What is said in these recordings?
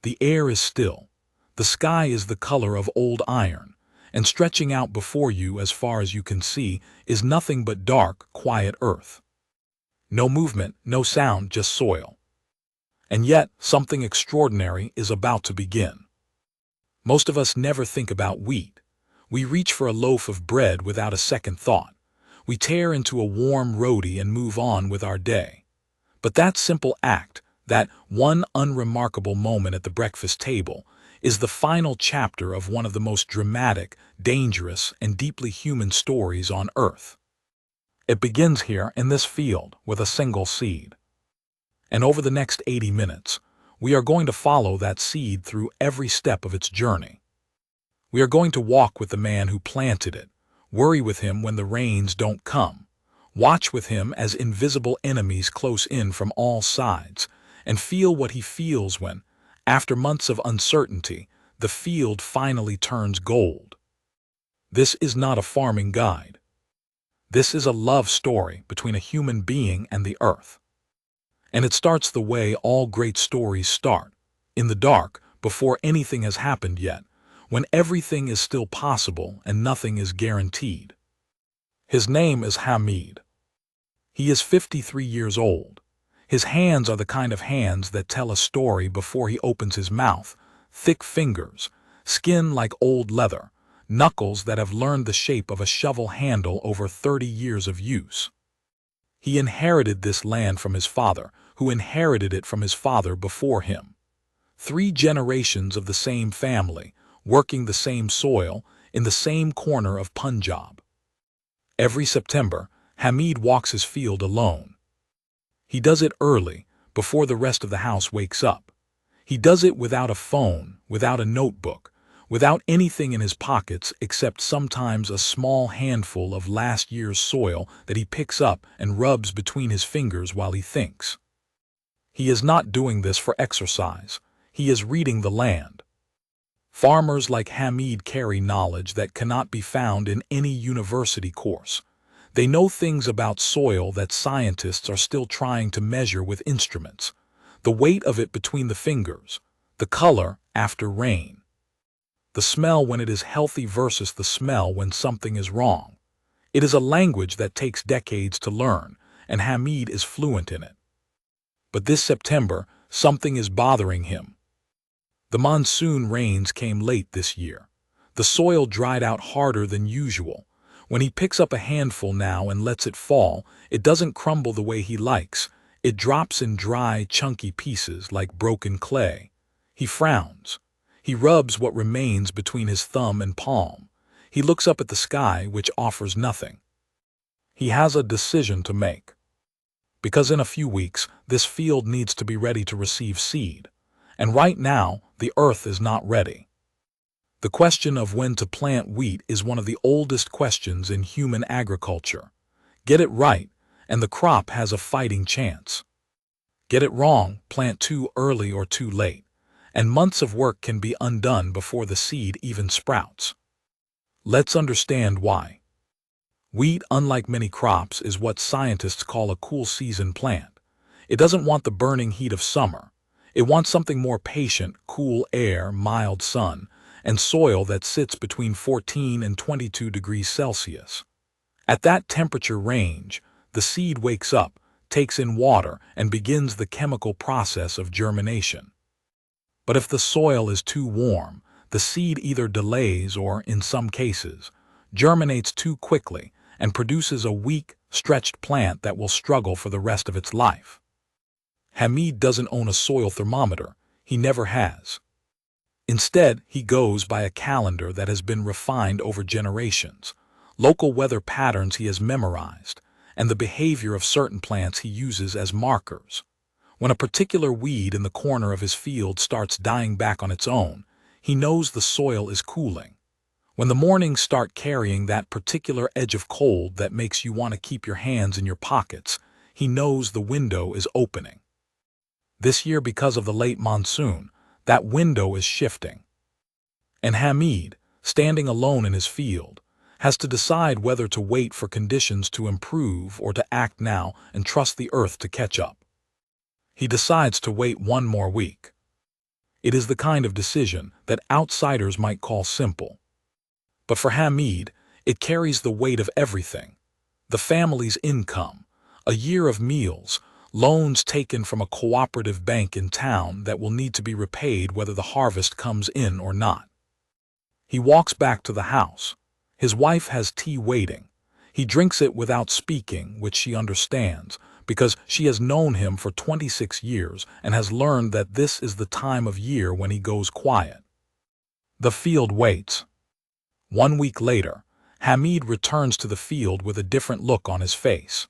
The air is still. The sky is the color of old iron, and stretching out before you as far as you can see is nothing but dark, quiet earth. No movement, no sound, just soil. And yet, something extraordinary is about to begin. Most of us never think about wheat. We reach for a loaf of bread without a second thought. We tear into a warm roti and move on with our day. But that simple act, that one unremarkable moment at the breakfast table, is the final chapter of one of the most dramatic, dangerous, and deeply human stories on Earth. It begins here in this field with a single seed. And over the next 80 minutes, we are going to follow that seed through every step of its journey. We are going to walk with the man who planted it, worry with him when the rains don't come, watch with him as invisible enemies close in from all sides, and feel what he feels when, after months of uncertainty, the field finally turns gold. This is not a farming guide. This is a love story between a human being and the earth. And it starts the way all great stories start, in the dark, before anything has happened yet, when everything is still possible and nothing is guaranteed. His name is Hamid. He is 53 years old. His hands are the kind of hands that tell a story before he opens his mouth, thick fingers, skin like old leather, knuckles that have learned the shape of a shovel handle over 30 years of use. He inherited this land from his father, who inherited it from his father before him. 3 generations of the same family, working the same soil, in the same corner of Punjab. Every September, Hamid walks his field alone. He does it early, before the rest of the house wakes up. He does it without a phone, without a notebook, without anything in his pockets except sometimes a small handful of last year's soil that he picks up and rubs between his fingers while he thinks. He is not doing this for exercise. He is reading the land. Farmers like Hamid carry knowledge that cannot be found in any university course. They know things about soil that scientists are still trying to measure with instruments. The weight of it between the fingers, the color after rain, the smell when it is healthy versus the smell when something is wrong. It is a language that takes decades to learn, and Hamid is fluent in it. But this September, something is bothering him. The monsoon rains came late this year. The soil dried out harder than usual. When he picks up a handful now and lets it fall, it doesn't crumble the way he likes. It drops in dry, chunky pieces like broken clay. He frowns. He rubs what remains between his thumb and palm. He looks up at the sky, which offers nothing. He has a decision to make. Because in a few weeks, this field needs to be ready to receive seed. And right now, the earth is not ready. The question of when to plant wheat is one of the oldest questions in human agriculture. Get it right, and the crop has a fighting chance. Get it wrong, plant too early or too late, and months of work can be undone before the seed even sprouts. Let's understand why. Wheat, unlike many crops, is what scientists call a cool season plant. It doesn't want the burning heat of summer. It wants something more patient, cool air, mild sun, and soil that sits between 14 and 22 degrees Celsius. At that temperature range, the seed wakes up, takes in water, and begins the chemical process of germination. But if the soil is too warm, the seed either delays or, in some cases, germinates too quickly and produces a weak, stretched plant that will struggle for the rest of its life. Hamid doesn't own a soil thermometer. He never has. Instead, he goes by a calendar that has been refined over generations, local weather patterns he has memorized, and the behavior of certain plants he uses as markers. When a particular weed in the corner of his field starts dying back on its own, he knows the soil is cooling. When the mornings start carrying that particular edge of cold that makes you want to keep your hands in your pockets, he knows the window is opening. This year, because of the late monsoon, that window is shifting. And Hamid, standing alone in his field, has to decide whether to wait for conditions to improve or to act now and trust the earth to catch up. He decides to wait one more week. It is the kind of decision that outsiders might call simple. But for Hamid, it carries the weight of everything: the family's income, a year of meals, loans taken from a cooperative bank in town that will need to be repaid whether the harvest comes in or not. He walks back to the house. His wife has tea waiting. He drinks it without speaking, which she understands, because she has known him for 26 years and has learned that this is the time of year when he goes quiet. The field waits. 1 week later, Hamid returns to the field with a different look on his face.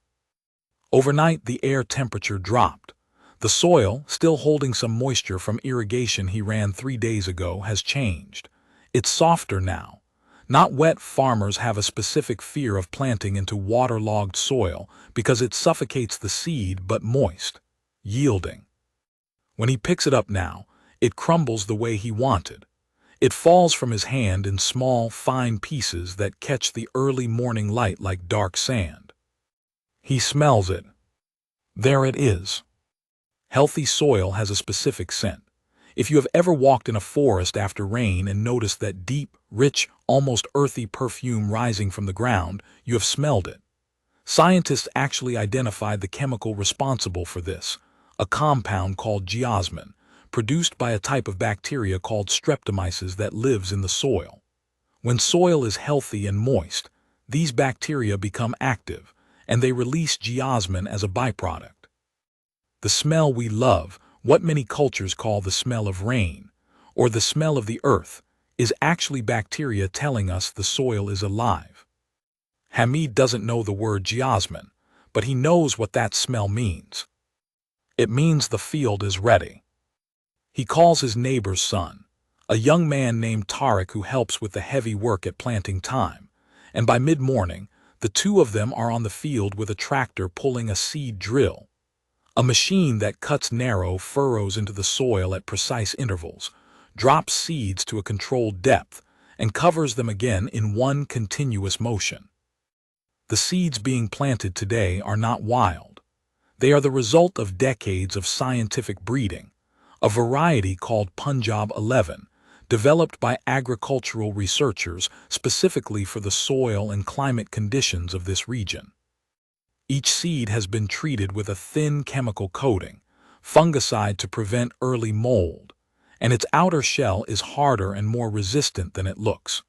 Overnight, the air temperature dropped. The soil, still holding some moisture from irrigation he ran 3 days ago, has changed. It's softer now. Not wet. Farmers have a specific fear of planting into waterlogged soil because it suffocates the seed, but moist, yielding. When he picks it up now, it crumbles the way he wanted. It falls from his hand in small, fine pieces that catch the early morning light like dark sand. He smells it. There it is. Healthy soil has a specific scent. If you have ever walked in a forest after rain and noticed that deep, rich, almost earthy perfume rising from the ground, you have smelled it. Scientists actually identified the chemical responsible for this, a compound called geosmin, produced by a type of bacteria called Streptomyces that lives in the soil. When soil is healthy and moist, these bacteria become active, and they release geosmin as a byproduct. The smell we love, what many cultures call the smell of rain, or the smell of the earth, is actually bacteria telling us the soil is alive. Hamid doesn't know the word geosmin, but he knows what that smell means. It means the field is ready. He calls his neighbor's son, a young man named Tariq who helps with the heavy work at planting time, and by mid-morning, the two of them are on the field with a tractor pulling a seed drill, a machine that cuts narrow furrows into the soil at precise intervals, drops seeds to a controlled depth, and covers them again in one continuous motion. The seeds being planted today are not wild. They are the result of decades of scientific breeding, a variety called Punjab 11, developed by agricultural researchers specifically for the soil and climate conditions of this region. Each seed has been treated with a thin chemical coating, fungicide to prevent early mold, and its outer shell is harder and more resistant than it looks.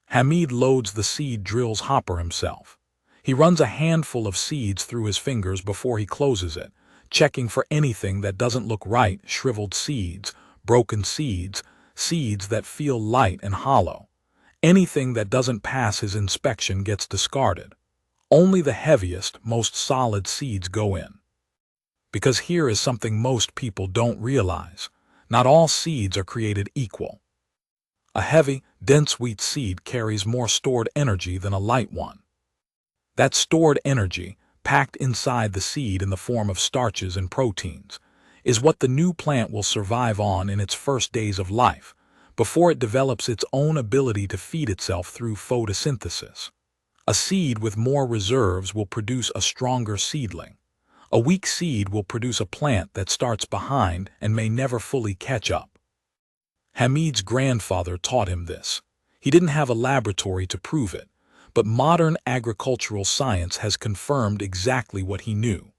Hamid loads the seed drill's hopper himself. He runs a handful of seeds through his fingers before he closes it, checking for anything that doesn't look right: shriveled seeds, broken seeds, seeds that feel light and hollow. Anything that doesn't pass his inspection gets discarded. Only the heaviest, most solid seeds go in. Because here is something most people don't realize: not all seeds are created equal. A heavy, dense wheat seed carries more stored energy than a light one. That stored energy, packed inside the seed in the form of starches and proteins, is what the new plant will survive on in its first days of life, before it develops its own ability to feed itself through photosynthesis. A seed with more reserves will produce a stronger seedling. A weak seed will produce a plant that starts behind and may never fully catch up. Hamid's grandfather taught him this. He didn't have a laboratory to prove it, but modern agricultural science has confirmed exactly what he knew.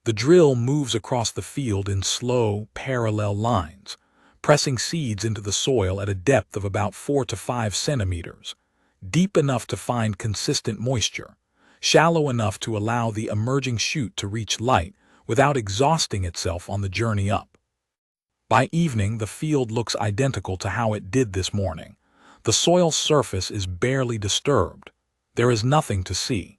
The drill moves across the field in slow, parallel lines, pressing seeds into the soil at a depth of about 4 to 5 centimeters, deep enough to find consistent moisture, shallow enough to allow the emerging shoot to reach light without exhausting itself on the journey up. By evening, the field looks identical to how it did this morning. The soil surface is barely disturbed. There is nothing to see.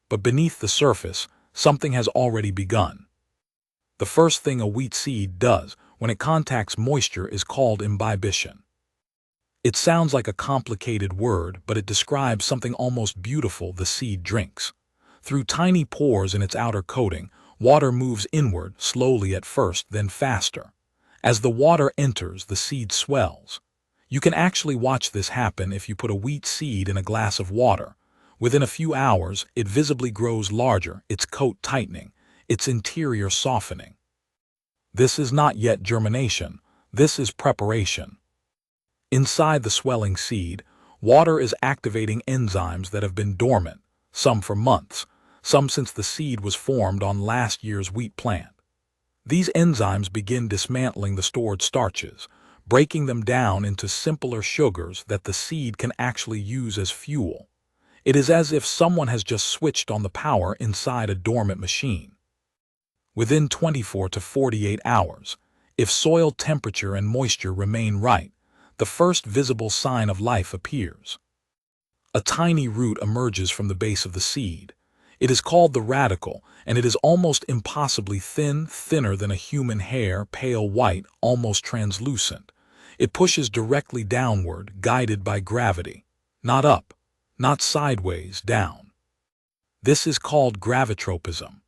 But beneath the surface, something has already begun. The first thing a wheat seed does when it contacts moisture is called imbibition. It sounds like a complicated word, but it describes something almost beautiful the seed drinks. Through tiny pores in its outer coating, water moves inward, slowly at first, then faster. As the water enters, the seed swells. You can actually watch this happen if you put a wheat seed in a glass of water. Within a few hours, it visibly grows larger, its coat tightening, its interior softening. This is not yet germination. This is preparation. Inside the swelling seed, water is activating enzymes that have been dormant, some for months, some since the seed was formed on last year's wheat plant. These enzymes begin dismantling the stored starches, breaking them down into simpler sugars that the seed can actually use as fuel. It is as if someone has just switched on the power inside a dormant machine. Within 24 to 48 hours, if soil temperature and moisture remain right, the first visible sign of life appears. A tiny root emerges from the base of the seed. It is called the radicle, and it is almost impossibly thin, thinner than a human hair, pale white, almost translucent. It pushes directly downward, guided by gravity. Not up, not sideways, down. This is called gravitropism.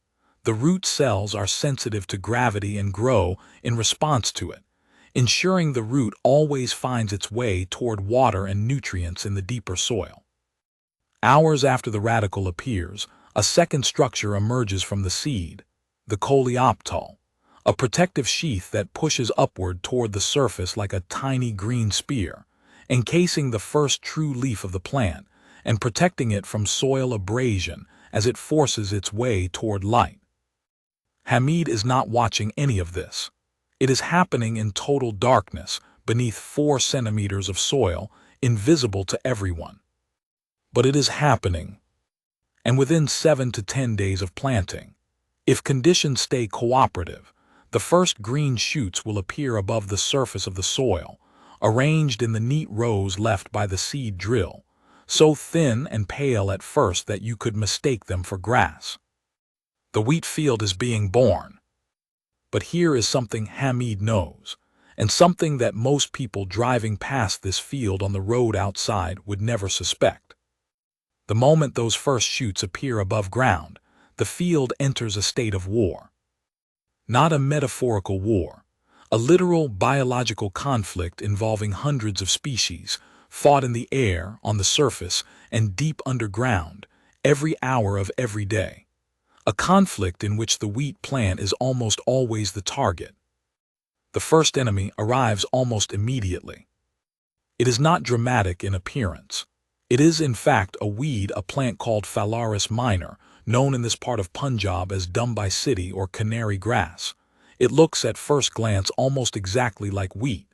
The root cells are sensitive to gravity and grow in response to it, ensuring the root always finds its way toward water and nutrients in the deeper soil. Hours after the radicle appears, a second structure emerges from the seed, the coleoptile, a protective sheath that pushes upward toward the surface like a tiny green spear, encasing the first true leaf of the plant and protecting it from soil abrasion as it forces its way toward light. Hamid is not watching any of this. It is happening in total darkness beneath 4 centimeters of soil, invisible to everyone. But it is happening. And within 7 to 10 days of planting, if conditions stay cooperative, the first green shoots will appear above the surface of the soil, arranged in the neat rows left by the seed drill, so thin and pale at first that you could mistake them for grass. The wheat field is being born. But here is something Hamid knows, and something that most people driving past this field on the road outside would never suspect. The moment those first shoots appear above ground, the field enters a state of war. Not a metaphorical war, a literal biological conflict involving hundreds of species, fought in the air, on the surface, and deep underground, every hour of every day. A conflict in which the wheat plant is almost always the target. The first enemy arrives almost immediately. It is not dramatic in appearance. It is, in fact, a weed, a plant called Phalaris minor, known in this part of Punjab as Dumbai City or canary grass. It looks at first glance almost exactly like wheat.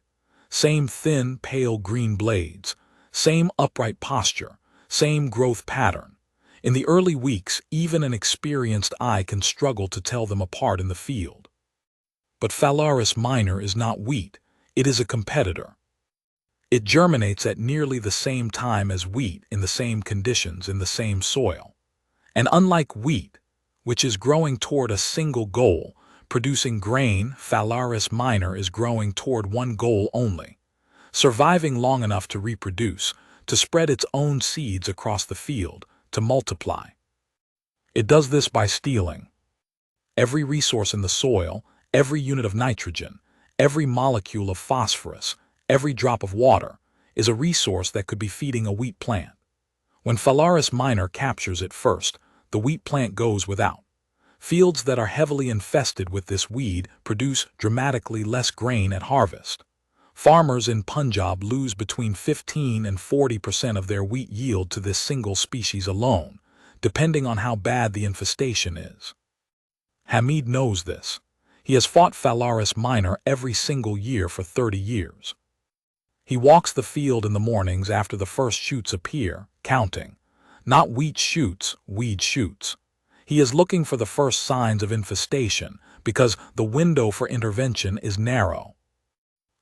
Same thin, pale green blades, same upright posture, same growth pattern. In the early weeks, even an experienced eye can struggle to tell them apart in the field. But Phalaris minor is not wheat, it is a competitor. It germinates at nearly the same time as wheat in the same conditions in the same soil. And unlike wheat, which is growing toward a single goal, producing grain, Phalaris minor is growing toward one goal only: surviving long enough to reproduce, to spread its own seeds across the field, to multiply. It does this by stealing every resource in the soil, every unit of nitrogen, every molecule of phosphorus, every drop of water, is a resource that could be feeding a wheat plant. When Phalaris minor captures it first, the wheat plant goes without. Fields that are heavily infested with this weed produce dramatically less grain at harvest. Farmers in Punjab lose between 15 and 40% of their wheat yield to this single species alone, depending on how bad the infestation is. Hamid knows this. He has fought Phalaris minor every single year for 30 years. He walks the field in the mornings after the first shoots appear, counting. Not wheat shoots, weed shoots. He is looking for the first signs of infestation because the window for intervention is narrow.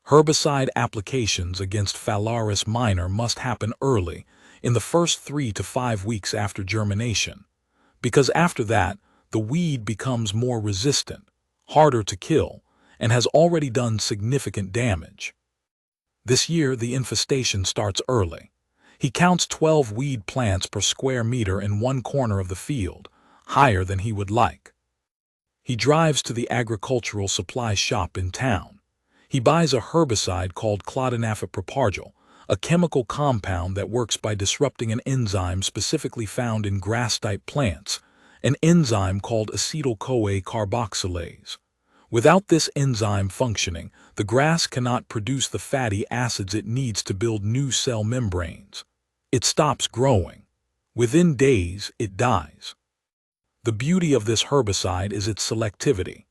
Herbicide applications against Phalaris minor must happen early, in the first 3 to 5 weeks after germination, because after that, the weed becomes more resistant, harder to kill, and has already done significant damage. This year, the infestation starts early. He counts 12 weed plants per square meter in one corner of the field, higher than he would like. He drives to the agricultural supply shop in town. He buys a herbicide called Clodinafit propargyl, a chemical compound that works by disrupting an enzyme specifically found in grass-type plants, an enzyme called acetyl-CoA carboxylase. Without this enzyme functioning, the grass cannot produce the fatty acids it needs to build new cell membranes. It stops growing. Within days, it dies. The beauty of this herbicide is its selectivity.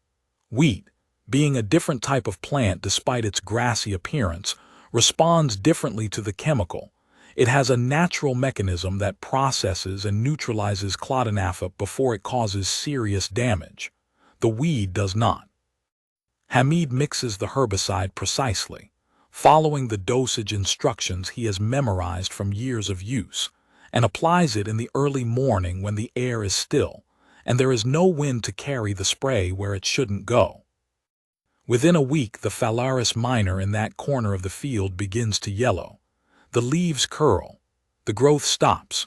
Wheat, being a different type of plant despite its grassy appearance, responds differently to the chemical. It has a natural mechanism that processes and neutralizes clodenapha before it causes serious damage. The weed does not. Hamid mixes the herbicide precisely, following the dosage instructions he has memorized from years of use, and applies it in the early morning when the air is still, and there is no wind to carry the spray where it shouldn't go. Within a week, the Phalaris minor in that corner of the field begins to yellow. The leaves curl. The growth stops.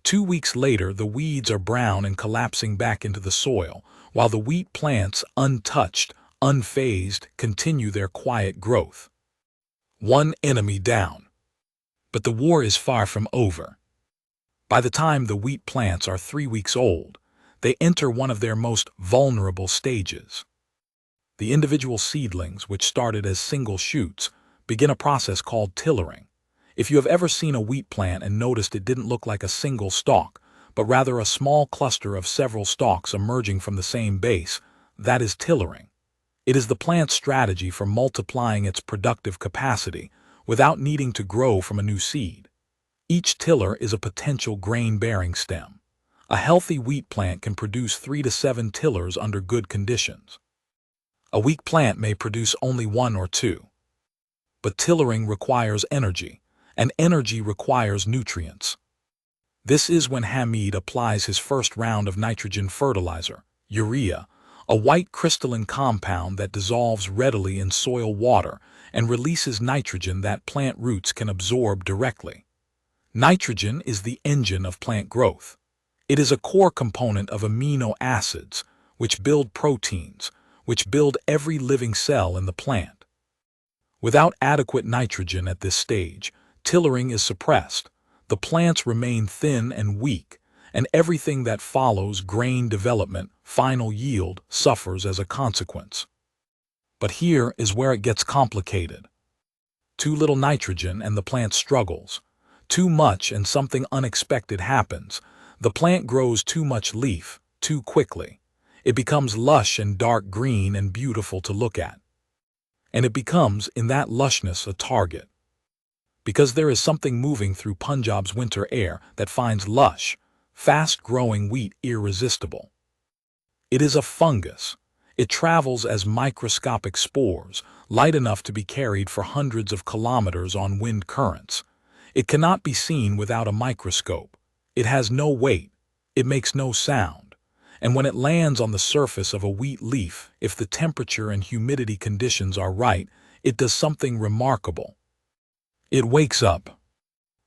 2 weeks later, the weeds are brown and collapsing back into the soil, while the wheat plants, untouched, unfazed, continue their quiet growth. One enemy down. But the war is far from over. By the time the wheat plants are 3 weeks old, they enter one of their most vulnerable stages. The individual seedlings, which started as single shoots, begin a process called tillering. If you have ever seen a wheat plant and noticed it didn't look like a single stalk, but rather a small cluster of several stalks emerging from the same base, that is tillering. It is the plant's strategy for multiplying its productive capacity without needing to grow from a new seed. Each tiller is a potential grain-bearing stem. A healthy wheat plant can produce 3 to 7 tillers under good conditions. A weak plant may produce only 1 or 2. But tillering requires energy, and energy requires nutrients. This is when Hamid applies his first round of nitrogen fertilizer, urea, a white crystalline compound that dissolves readily in soil water and releases nitrogen that plant roots can absorb directly. Nitrogen is the engine of plant growth. It is a core component of amino acids, which build proteins, which build every living cell in the plant. Without adequate nitrogen at this stage, tillering is suppressed, the plants remain thin and weak, and everything that follows, grain development, final yield, suffers as a consequence. But here is where it gets complicated. Too little nitrogen and the plant struggles. Too much and something unexpected happens. The plant grows too much leaf, too quickly. It becomes lush and dark green and beautiful to look at. And it becomes, in that lushness, a target. Because there is something moving through Punjab's winter air that finds lush, fast-growing wheat irresistible. It is a fungus. It travels as microscopic spores, light enough to be carried for hundreds of kilometers on wind currents. It cannot be seen without a microscope. It has no weight. It makes no sound. And when it lands on the surface of a wheat leaf, if the temperature and humidity conditions are right, it does something remarkable. It wakes up.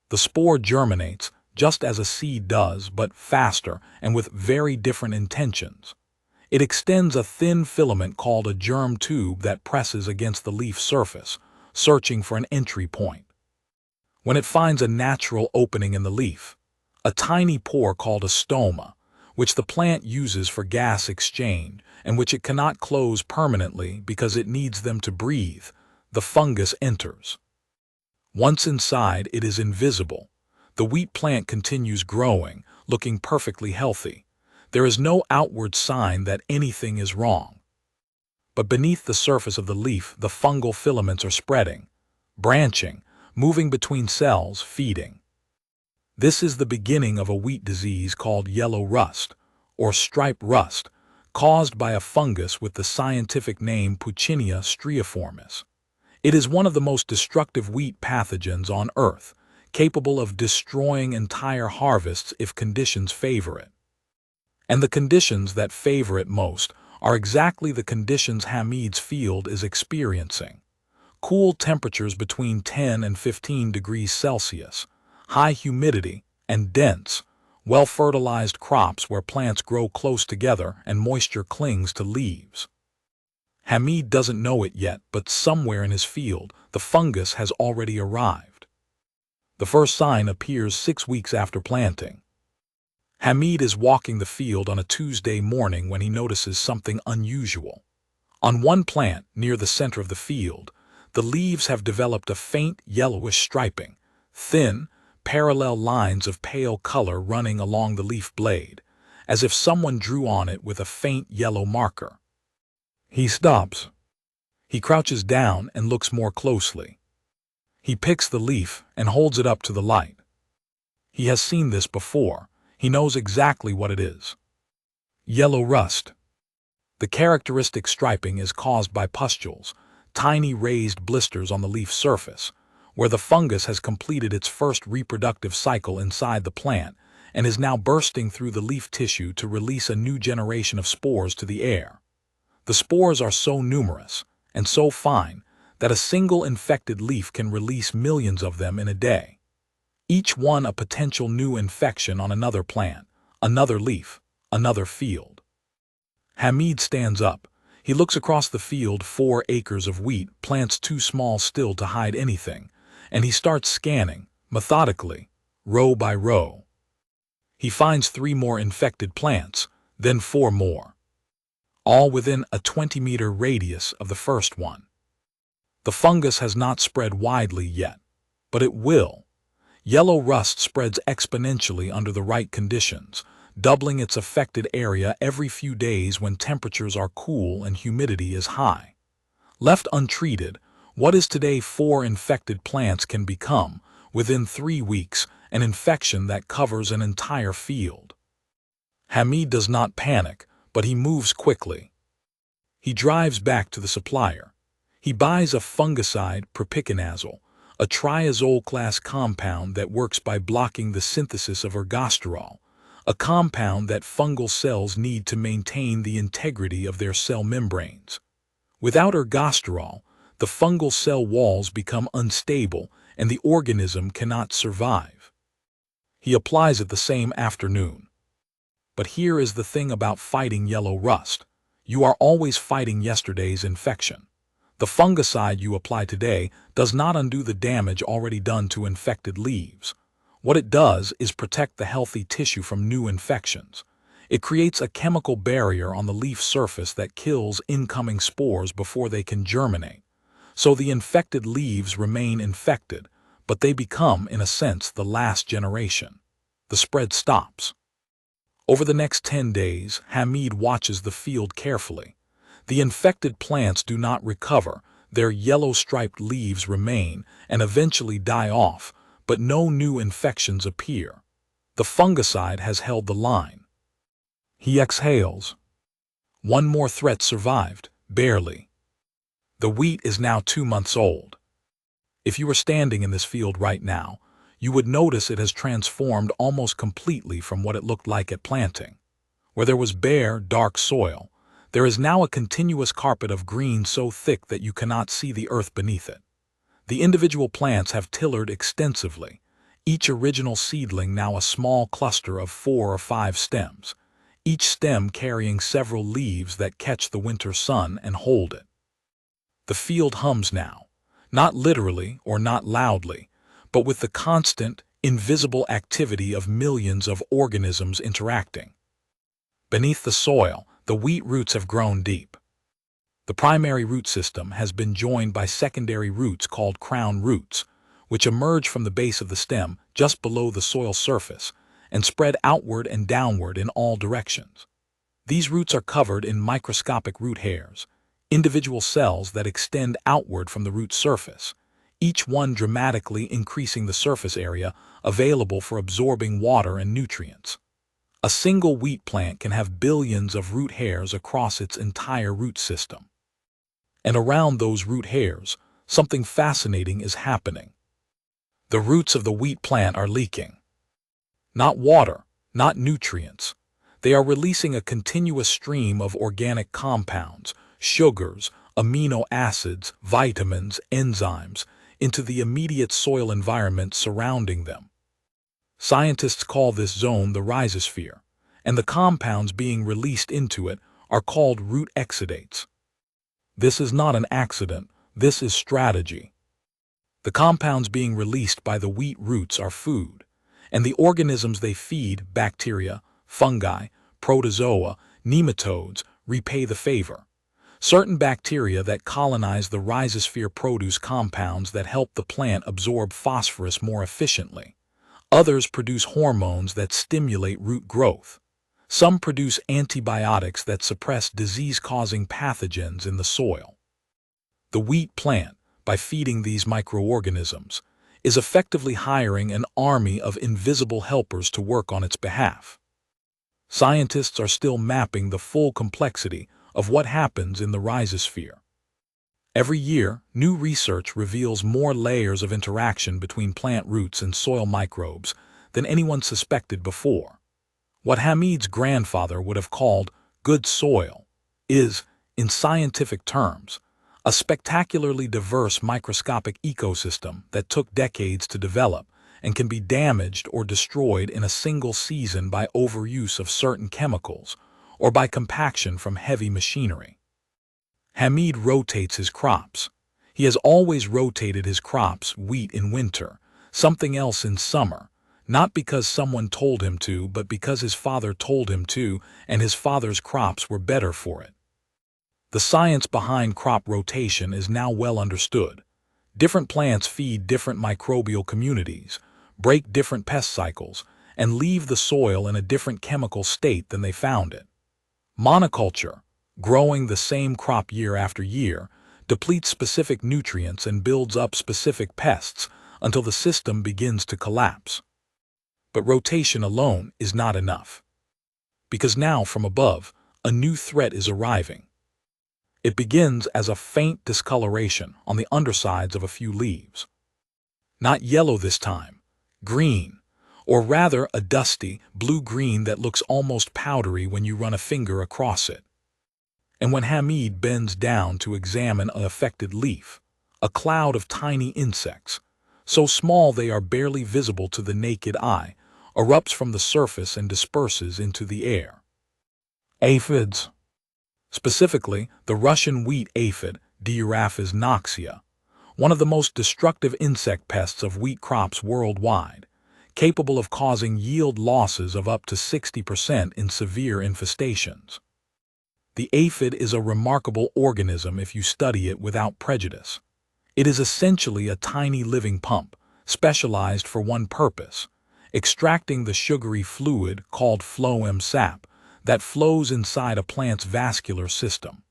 The spore germinates, just as a seed does, but faster and with very different intentions. It extends a thin filament called a germ tube that presses against the leaf surface, searching for an entry point. When it finds a natural opening in the leaf, a tiny pore called a stoma, which the plant uses for gas exchange and which it cannot close permanently because it needs them to breathe, the fungus enters. Once inside, it is invisible. The wheat plant continues growing, looking perfectly healthy. There is no outward sign that anything is wrong. But beneath the surface of the leaf, the fungal filaments are spreading, branching, moving between cells, feeding. This is the beginning of a wheat disease called yellow rust, or stripe rust, caused by a fungus with the scientific name Puccinia striiformis. It is one of the most destructive wheat pathogens on Earth, capable of destroying entire harvests if conditions favor it. And the conditions that favor it most are exactly the conditions Hamid's field is experiencing. Cool temperatures between 10 and 15 degrees Celsius, high humidity, and dense, well-fertilized crops where plants grow close together and moisture clings to leaves. Hamid doesn't know it yet, but somewhere in his field, the fungus has already arrived. The first sign appears 6 weeks after planting. Hamid is walking the field on a Tuesday morning when he notices something unusual. On one plant, near the center of the field, the leaves have developed a faint yellowish striping, thin, parallel lines of pale color running along the leaf blade, as if someone drew on it with a faint yellow marker. He stops. He crouches down and looks more closely. He picks the leaf and holds it up to the light. He has seen this before. He knows exactly what it is. Yellow rust. The characteristic striping is caused by pustules, tiny raised blisters on the leaf surface, where the fungus has completed its first reproductive cycle inside the plant and is now bursting through the leaf tissue to release a new generation of spores to the air. The spores are so numerous and so fine that a single infected leaf can release millions of them in a day, each one a potential new infection on another plant, another leaf, another field. Hamid stands up. He looks across the field, 4 acres of wheat, plants too small still to hide anything, and he starts scanning, methodically, row by row. He finds 3 more infected plants, then 4 more, all within a 20-meter radius of the first one. The fungus has not spread widely yet, but it will. Yellow rust spreads exponentially under the right conditions, doubling its affected area every few days when temperatures are cool and humidity is high. Left untreated, what is today 4 infected plants can become, within 3 weeks, an infection that covers an entire field. Hamid does not panic, but he moves quickly. He drives back to the supplier. He buys a fungicide, propiconazole, a triazole-class compound that works by blocking the synthesis of ergosterol, a compound that fungal cells need to maintain the integrity of their cell membranes. Without ergosterol, the fungal cell walls become unstable and the organism cannot survive. He applies it the same afternoon. But here is the thing about fighting yellow rust. You are always fighting yesterday's infection. The fungicide you apply today does not undo the damage already done to infected leaves. What it does is protect the healthy tissue from new infections. It creates a chemical barrier on the leaf surface that kills incoming spores before they can germinate. So the infected leaves remain infected, but they become, in a sense, the last generation. The spread stops. Over the next 10 days, Hamid watches the field carefully. The infected plants do not recover, their yellow-striped leaves remain and eventually die off, but no new infections appear. The fungicide has held the line. He exhales. One more threat survived, barely. The wheat is now 2 months old. If you were standing in this field right now, you would notice it has transformed almost completely from what it looked like at planting. Where there was bare, dark soil, there is now a continuous carpet of green so thick that you cannot see the earth beneath it. The individual plants have tillered extensively, each original seedling now a small cluster of 4 or 5 stems, each stem carrying several leaves that catch the winter sun and hold it. The field hums now, not literally or not loudly, but with the constant, invisible activity of millions of organisms interacting. Beneath the soil, the wheat roots have grown deep. The primary root system has been joined by secondary roots called crown roots, which emerge from the base of the stem just below the soil surface and spread outward and downward in all directions. These roots are covered in microscopic root hairs, individual cells that extend outward from the root surface, each one dramatically increasing the surface area available for absorbing water and nutrients. A single wheat plant can have billions of root hairs across its entire root system. And around those root hairs, something fascinating is happening. The roots of the wheat plant are leaking. Not water, not nutrients. They are releasing a continuous stream of organic compounds, sugars, amino acids, vitamins, enzymes, into the immediate soil environment surrounding them. Scientists call this zone the rhizosphere, and the compounds being released into it are called root exudates. This is not an accident, this is strategy. The compounds being released by the wheat roots are food, and the organisms they feed, bacteria, fungi, protozoa, nematodes, repay the favor. Certain bacteria that colonize the rhizosphere produce compounds that help the plant absorb phosphorus more efficiently. Others produce hormones that stimulate root growth. Some produce antibiotics that suppress disease-causing pathogens in the soil. The wheat plant, by feeding these microorganisms, is effectively hiring an army of invisible helpers to work on its behalf. Scientists are still mapping the full complexity of what happens in the rhizosphere. Every year, new research reveals more layers of interaction between plant roots and soil microbes than anyone suspected before. What Hamid's grandfather would have called good soil is, in scientific terms, a spectacularly diverse microscopic ecosystem that took decades to develop and can be damaged or destroyed in a single season by overuse of certain chemicals or by compaction from heavy machinery. Hamid rotates his crops. He has always rotated his crops, wheat in winter, something else in summer, not because someone told him to, but because his father told him to, and his father's crops were better for it. The science behind crop rotation is now well understood. Different plants feed different microbial communities, break different pest cycles, and leave the soil in a different chemical state than they found it. Monoculture, growing the same crop year after year, depletes specific nutrients and builds up specific pests until the system begins to collapse. But rotation alone is not enough. Because now, from above, a new threat is arriving. It begins as a faint discoloration on the undersides of a few leaves. Not yellow this time, green, or rather a dusty blue-green that looks almost powdery when you run a finger across it. And when Hamid bends down to examine an affected leaf, a cloud of tiny insects, so small they are barely visible to the naked eye, erupts from the surface and disperses into the air. Aphids. Specifically, the Russian wheat aphid, Diuraphis noxia, one of the most destructive insect pests of wheat crops worldwide, capable of causing yield losses of up to 60% in severe infestations. The aphid is a remarkable organism if you study it without prejudice. It is essentially a tiny living pump, specialized for one purpose: extracting the sugary fluid called phloem sap that flows inside a plant's vascular system.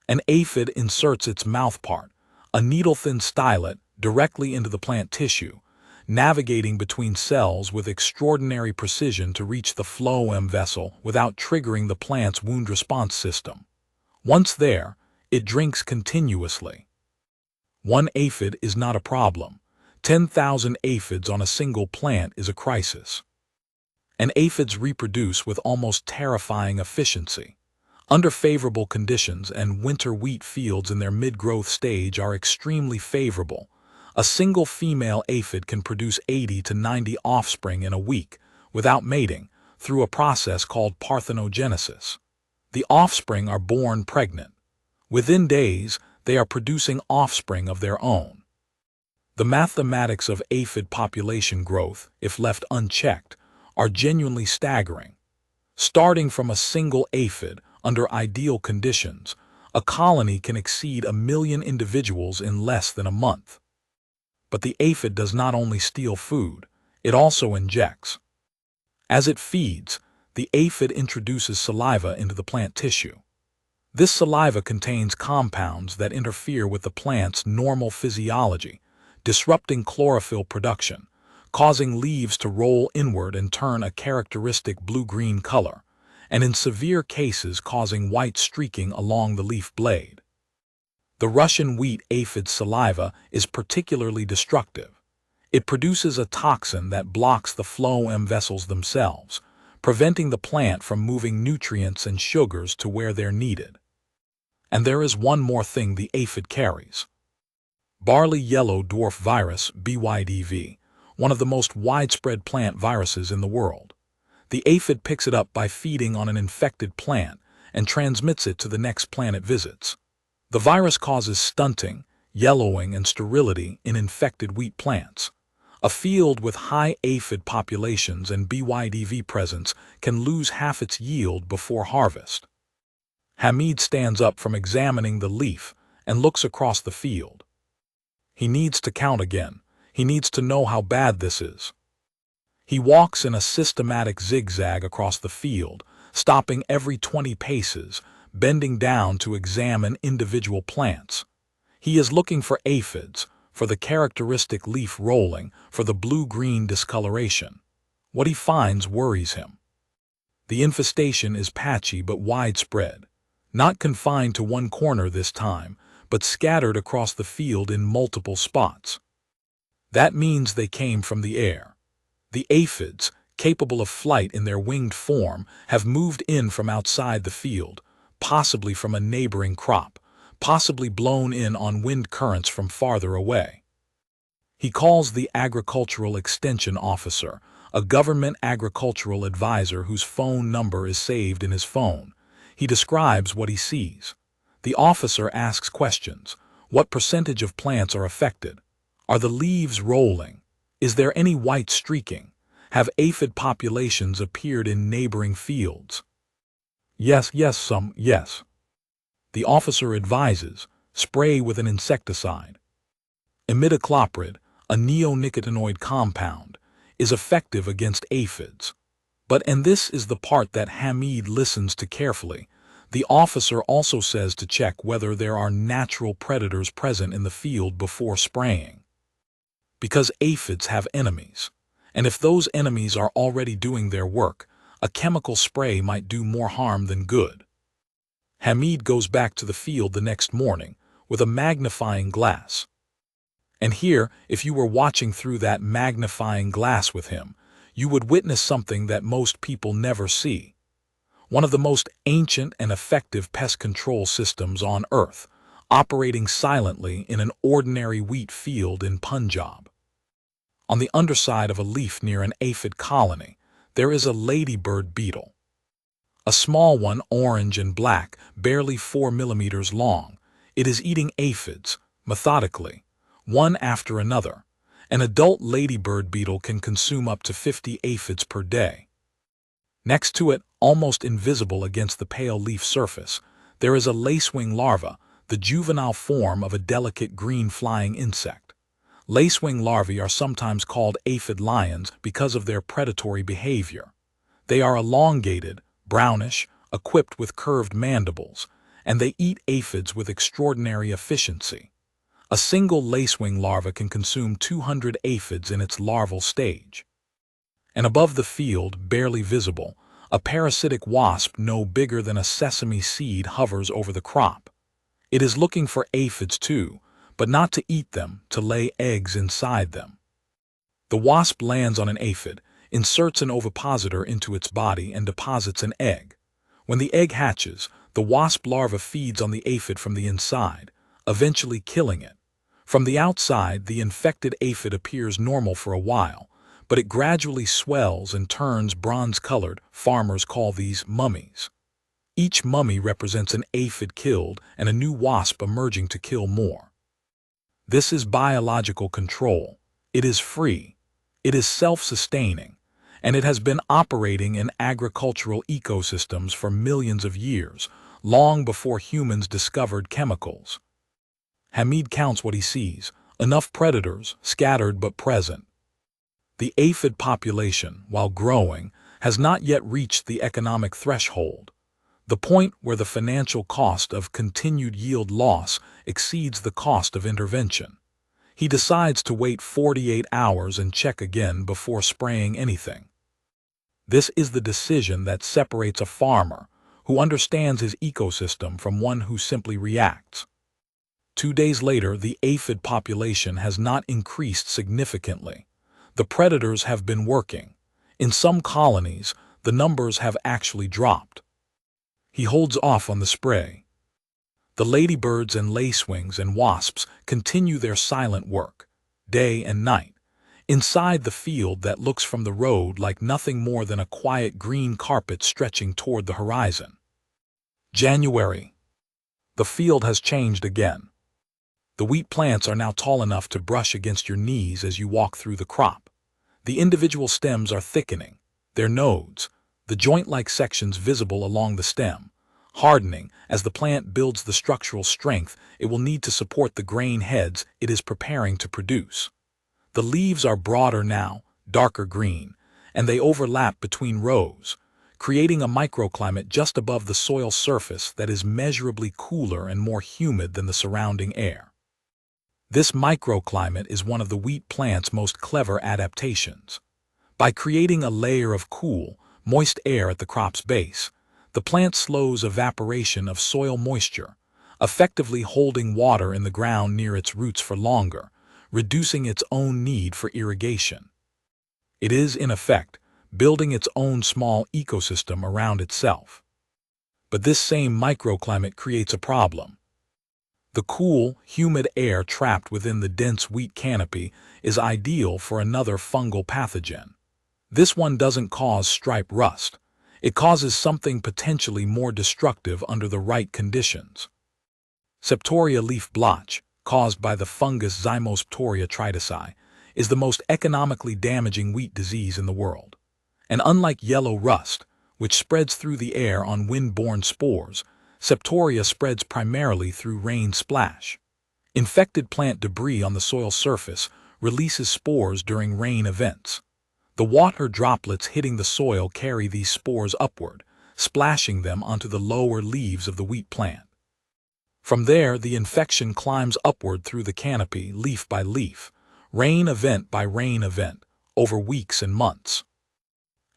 An aphid inserts its mouthpart, a needle-thin stylet, directly into the plant tissue, navigating between cells with extraordinary precision to reach the phloem vessel without triggering the plant's wound response system. Once there, it drinks continuously. One aphid is not a problem. 10,000 aphids on a single plant is a crisis. And aphids reproduce with almost terrifying efficiency. Under favorable conditions, and winter wheat fields in their mid-growth stage are extremely favorable, a single female aphid can produce 80 to 90 offspring in a week without mating through a process called parthenogenesis. The offspring are born pregnant. Within days, they are producing offspring of their own. The mathematics of aphid population growth, if left unchecked, are genuinely staggering. Starting from a single aphid, under ideal conditions, a colony can exceed 1 million individuals in less than a month. But the aphid does not only steal food, it also injects. As it feeds, the aphid introduces saliva into the plant tissue. This saliva contains compounds that interfere with the plant's normal physiology, disrupting chlorophyll production, causing leaves to roll inward and turn a characteristic blue-green color, and in severe cases causing white streaking along the leaf blade. The Russian wheat aphid's saliva is particularly destructive. It produces a toxin that blocks the phloem vessels themselves, preventing the plant from moving nutrients and sugars to where they're needed. And there is one more thing the aphid carries. Barley yellow dwarf virus, BYDV, one of the most widespread plant viruses in the world. The aphid picks it up by feeding on an infected plant and transmits it to the next plant it visits. The virus causes stunting, yellowing, and sterility in infected wheat plants. A field with high aphid populations and BYDV presence can lose half its yield before harvest. Hamid stands up from examining the leaf and looks across the field. He needs to count again. He needs to know how bad this is. He walks in a systematic zigzag across the field, stopping every 20 paces, bending down to examine individual plants. He is looking for aphids, for the characteristic leaf rolling, for the blue-green discoloration. What he finds worries him. The infestation is patchy but widespread, not confined to one corner this time, but scattered across the field in multiple spots. That means they came from the air. The aphids, capable of flight in their winged form, have moved in from outside the field, possibly from a neighboring crop, possibly blown in on wind currents from farther away. He calls the agricultural extension officer, a government agricultural advisor whose phone number is saved in his phone. He describes what he sees. The officer asks questions. What percentage of plants are affected? Are the leaves rolling? Is there any white streaking? Have aphid populations appeared in neighboring fields? Yes. The officer advises, spray with an insecticide. Imidacloprid, a neonicotinoid compound, is effective against aphids. And this is the part that Hamid listens to carefully. The officer also says to check whether there are natural predators present in the field before spraying. Because aphids have enemies, and if those enemies are already doing their work, a chemical spray might do more harm than good. Hamid goes back to the field the next morning with a magnifying glass. And here, if you were watching through that magnifying glass with him, you would witness something that most people never see. One of the most ancient and effective pest control systems on Earth, operating silently in an ordinary wheat field in Punjab. On the underside of a leaf near an aphid colony, there is a ladybird beetle. A small one, orange and black, barely 4 millimeters long. It is eating aphids, methodically, one after another. An adult ladybird beetle can consume up to 50 aphids per day. Next to it, almost invisible against the pale leaf surface, there is a lacewing larva, the juvenile form of a delicate green flying insect. Lacewing larvae are sometimes called aphid lions because of their predatory behavior. They are elongated, brownish, equipped with curved mandibles, and they eat aphids with extraordinary efficiency. A single lacewing larva can consume 200 aphids in its larval stage. And above the field, barely visible, a parasitic wasp no bigger than a sesame seed hovers over the crop. It is looking for aphids too, but not to eat them, to lay eggs inside them. The wasp lands on an aphid, inserts an ovipositor into its body and deposits an egg. When the egg hatches, the wasp larva feeds on the aphid from the inside, eventually killing it. From the outside, the infected aphid appears normal for a while, but it gradually swells and turns bronze-colored. Farmers call these mummies. Each mummy represents an aphid killed and a new wasp emerging to kill more. This is biological control. It is free. It is self-sustaining, and it has been operating in agricultural ecosystems for millions of years, long before humans discovered chemicals. Hamid counts what he sees, enough predators, scattered but present. The aphid population, while growing, has not yet reached the economic threshold, the point where the financial cost of continued yield loss exceeds the cost of intervention. He decides to wait 48 hours and check again before spraying anything. This is the decision that separates a farmer who understands his ecosystem from one who simply reacts. 2 days later, the aphid population has not increased significantly. The predators have been working. In some colonies, the numbers have actually dropped. He holds off on the spray. The ladybirds and lacewings and wasps continue their silent work, day and night, inside the field that looks from the road like nothing more than a quiet green carpet stretching toward the horizon. January. The field has changed again. The wheat plants are now tall enough to brush against your knees as you walk through the crop. The individual stems are thickening, their nodes, the joint-like sections visible along the stem, hardening. As the plant builds the structural strength it will need to support the grain heads it is preparing to produce. The leaves are broader now, darker green, and they overlap between rows, creating a microclimate just above the soil surface that is measurably cooler and more humid than the surrounding air. This microclimate is one of the wheat plant's most clever adaptations. By creating a layer of cool, moist air at the crop's base, the plant slows evaporation of soil moisture, effectively holding water in the ground near its roots for longer, reducing its own need for irrigation. It is, in effect, building its own small ecosystem around itself. But this same microclimate creates a problem. The cool, humid air trapped within the dense wheat canopy is ideal for another fungal pathogen. This one doesn't cause stripe rust. It causes something potentially more destructive under the right conditions. Septoria leaf blotch, caused by the fungus Zymosptoria tritici, is the most economically damaging wheat disease in the world. And unlike yellow rust, which spreads through the air on wind-borne spores, Septoria spreads primarily through rain splash. Infected plant debris on the soil surface releases spores during rain events. The water droplets hitting the soil carry these spores upward, splashing them onto the lower leaves of the wheat plant. From there, the infection climbs upward through the canopy, leaf by leaf, rain event by rain event, over weeks and months.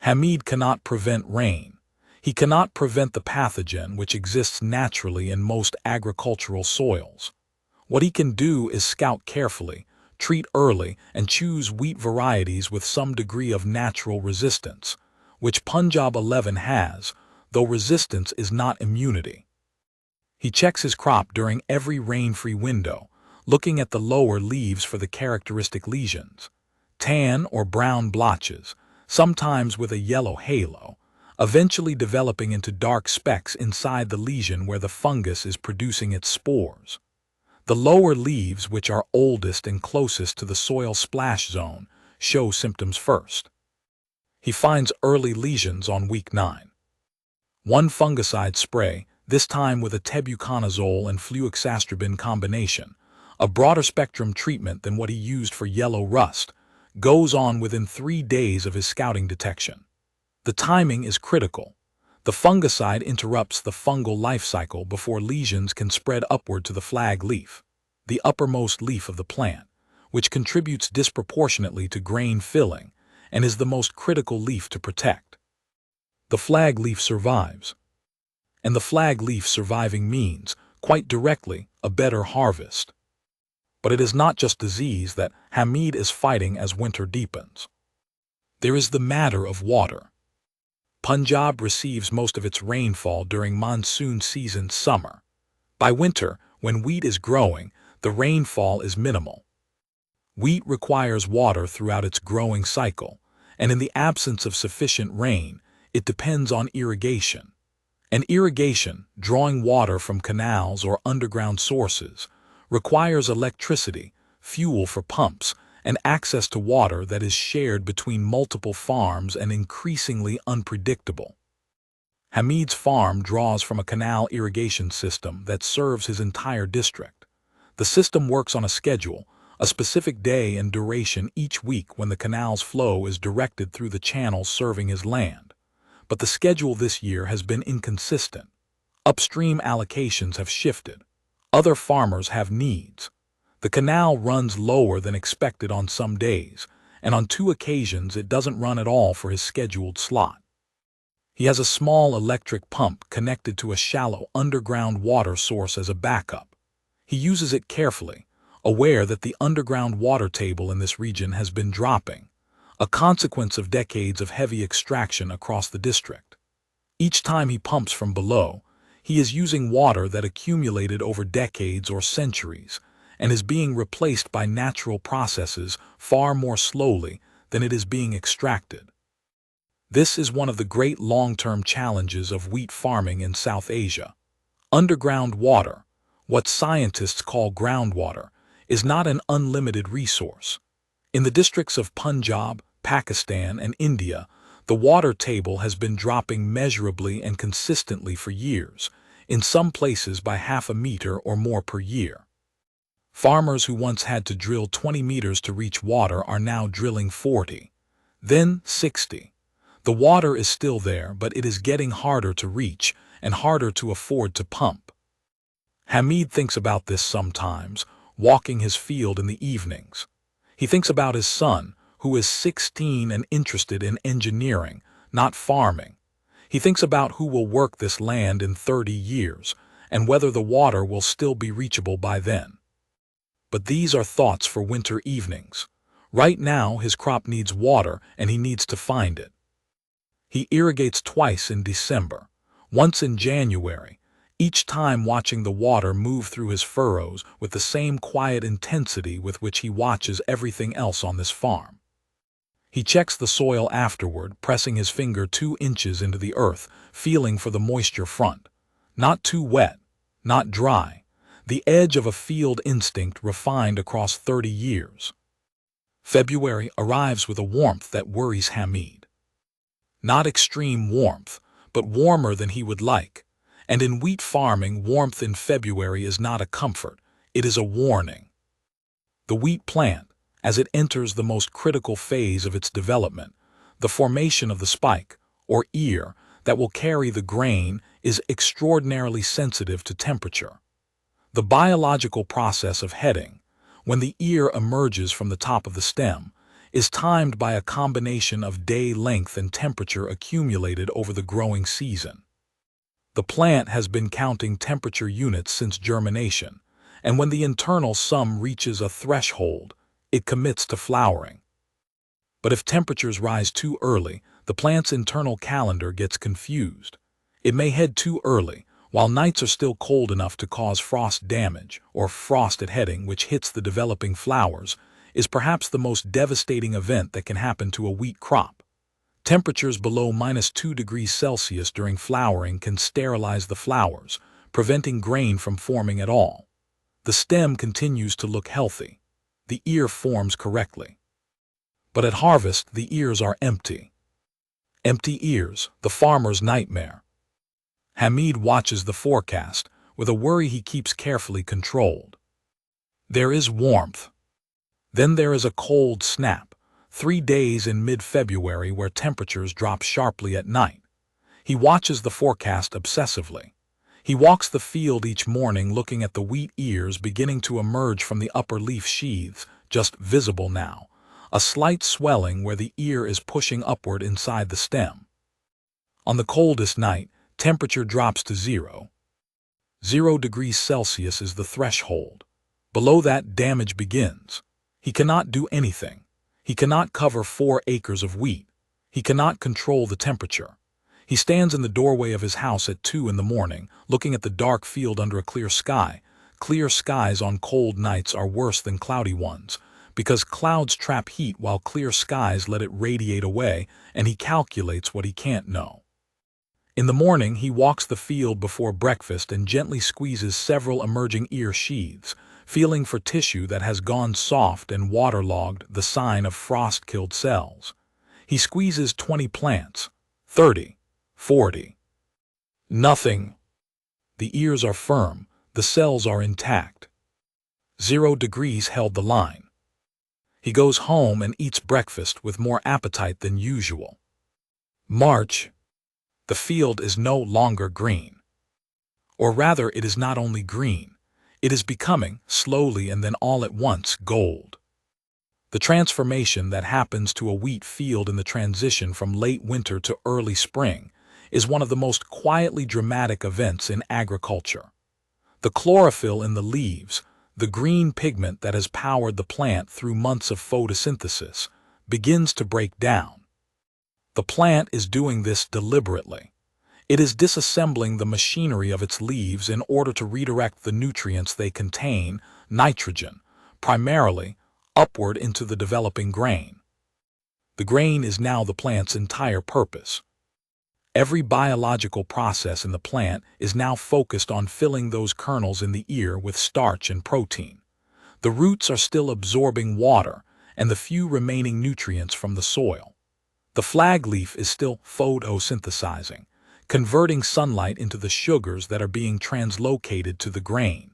Hamid cannot prevent rain. He cannot prevent the pathogen which exists naturally in most agricultural soils. What he can do is scout carefully, treat early, and choose wheat varieties with some degree of natural resistance, which Punjab 11 has, though resistance is not immunity. He checks his crop during every rain-free window, looking at the lower leaves for the characteristic lesions, tan or brown blotches, sometimes with a yellow halo, eventually developing into dark specks inside the lesion where the fungus is producing its spores. The lower leaves, which are oldest and closest to the soil splash zone, show symptoms first. He finds early lesions on week 9. One fungicide spray, this time with a tebuconazole and fluoxastrobin combination, a broader spectrum treatment than what he used for yellow rust, goes on within 3 days of his scouting detection. The timing is critical. The fungicide interrupts the fungal life cycle before lesions can spread upward to the flag leaf, the uppermost leaf of the plant, which contributes disproportionately to grain filling and is the most critical leaf to protect. The flag leaf survives. And the flag leaf surviving means, quite directly, a better harvest. But it is not just disease that Hamid is fighting as winter deepens. There is the matter of water. Punjab receives most of its rainfall during monsoon season summer. By winter, when wheat is growing, the rainfall is minimal. Wheat requires water throughout its growing cycle, and in the absence of sufficient rain, it depends on irrigation. And irrigation, drawing water from canals or underground sources, requires electricity, fuel for pumps, and access to water that is shared between multiple farms and increasingly unpredictable. Hamid's farm draws from a canal irrigation system that serves his entire district. The system works on a schedule, a specific day and duration each week when the canal's flow is directed through the channels serving his land. But the schedule this year has been inconsistent. Upstream allocations have shifted. Other farmers have needs. The canal runs lower than expected on some days, and on 2 occasions it doesn't run at all for his scheduled slot. He has a small electric pump connected to a shallow underground water source as a backup. He uses it carefully, aware that the underground water table in this region has been dropping, a consequence of decades of heavy extraction across the district. Each time he pumps from below, he is using water that accumulated over decades or centuries, and is being replaced by natural processes far more slowly than it is being extracted. This is one of the great long-term challenges of wheat farming in South Asia. Underground water, what scientists call groundwater, is not an unlimited resource. In the districts of Punjab, Pakistan, and India, the water table has been dropping measurably and consistently for years, in some places by half a meter or more per year. Farmers who once had to drill 20 meters to reach water are now drilling 40, then 60. The water is still there, but it is getting harder to reach and harder to afford to pump. Hamid thinks about this sometimes, walking his field in the evenings. He thinks about his son, who is 16 and interested in engineering, not farming. He thinks about who will work this land in 30 years, and whether the water will still be reachable by then. But these are thoughts for winter evenings. Right now, his crop needs water, and he needs to find it. He irrigates twice in December, once in January, each time watching the water move through his furrows with the same quiet intensity with which he watches everything else on this farm. He checks the soil afterward, pressing his finger 2 inches into the earth, feeling for the moisture front. Not too wet, not dry, the edge of a field instinct refined across 30 years. February arrives with a warmth that worries Hamid. Not extreme warmth, but warmer than he would like. And in wheat farming, warmth in February is not a comfort, it is a warning. The wheat plant, as it enters the most critical phase of its development, the formation of the spike, or ear, that will carry the grain, is extraordinarily sensitive to temperature. The biological process of heading, when the ear emerges from the top of the stem, is timed by a combination of day length and temperature accumulated over the growing season. The plant has been counting temperature units since germination, and when the internal sum reaches a threshold, it commits to flowering. But if temperatures rise too early, the plant's internal calendar gets confused. It may head too early, while nights are still cold enough to cause frost damage, or frost at heading, which hits the developing flowers, is perhaps the most devastating event that can happen to a wheat crop. Temperatures below -2 degrees Celsius during flowering can sterilize the flowers, preventing grain from forming at all. The stem continues to look healthy. The ear forms correctly. But at harvest, the ears are empty. Empty ears, the farmer's nightmare. Hamid watches the forecast with a worry he keeps carefully controlled. There is warmth. Then there is a cold snap, 3 days in mid-February where temperatures drop sharply at night. He watches the forecast obsessively. He walks the field each morning looking at the wheat ears beginning to emerge from the upper leaf sheaths, just visible now, a slight swelling where the ear is pushing upward inside the stem. On the coldest night, temperature drops to 0. 0 degrees Celsius is the threshold. Below that, damage begins. He cannot do anything. He cannot cover 4 acres of wheat. He cannot control the temperature. He stands in the doorway of his house at 2 in the morning, looking at the dark field under a clear sky. Clear skies on cold nights are worse than cloudy ones, because clouds trap heat while clear skies let it radiate away, and he calculates what he can't know. In the morning, he walks the field before breakfast and gently squeezes several emerging ear sheaths, feeling for tissue that has gone soft and waterlogged, the sign of frost-killed cells. He squeezes 20 plants, 30, 40. Nothing. The ears are firm, the cells are intact. 0 degrees held the line. He goes home and eats breakfast with more appetite than usual. March. The field is no longer green. Or rather, it is not only green. It is becoming, slowly and then all at once, gold. The transformation that happens to a wheat field in the transition from late winter to early spring is one of the most quietly dramatic events in agriculture. The chlorophyll in the leaves, the green pigment that has powered the plant through months of photosynthesis, begins to break down. The plant is doing this deliberately. It is disassembling the machinery of its leaves in order to redirect the nutrients they contain, nitrogen, primarily, upward into the developing grain. The grain is now the plant's entire purpose. Every biological process in the plant is now focused on filling those kernels in the ear with starch and protein. The roots are still absorbing water and the few remaining nutrients from the soil. The flag leaf is still photosynthesizing, converting sunlight into the sugars that are being translocated to the grain.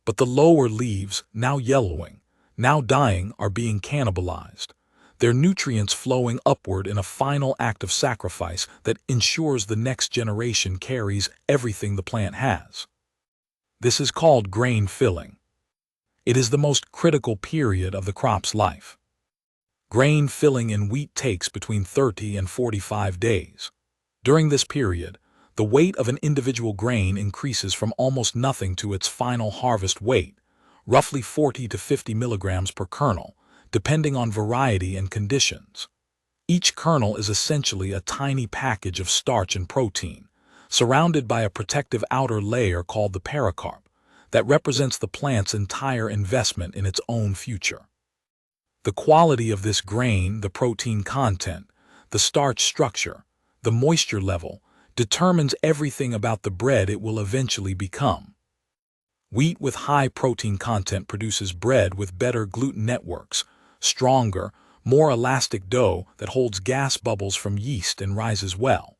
But the lower leaves, now yellowing, now dying, are being cannibalized, their nutrients flowing upward in a final act of sacrifice that ensures the next generation carries everything the plant has. This is called grain filling. It is the most critical period of the crop's life. Grain filling in wheat takes between 30 and 45 days. During this period, the weight of an individual grain increases from almost nothing to its final harvest weight, roughly 40 to 50 milligrams per kernel, depending on variety and conditions. Each kernel is essentially a tiny package of starch and protein, surrounded by a protective outer layer called the pericarp, that represents the plant's entire investment in its own future. The quality of this grain, the protein content, the starch structure, the moisture level, determines everything about the bread it will eventually become. Wheat with high protein content produces bread with better gluten networks, stronger, more elastic dough that holds gas bubbles from yeast and rises well.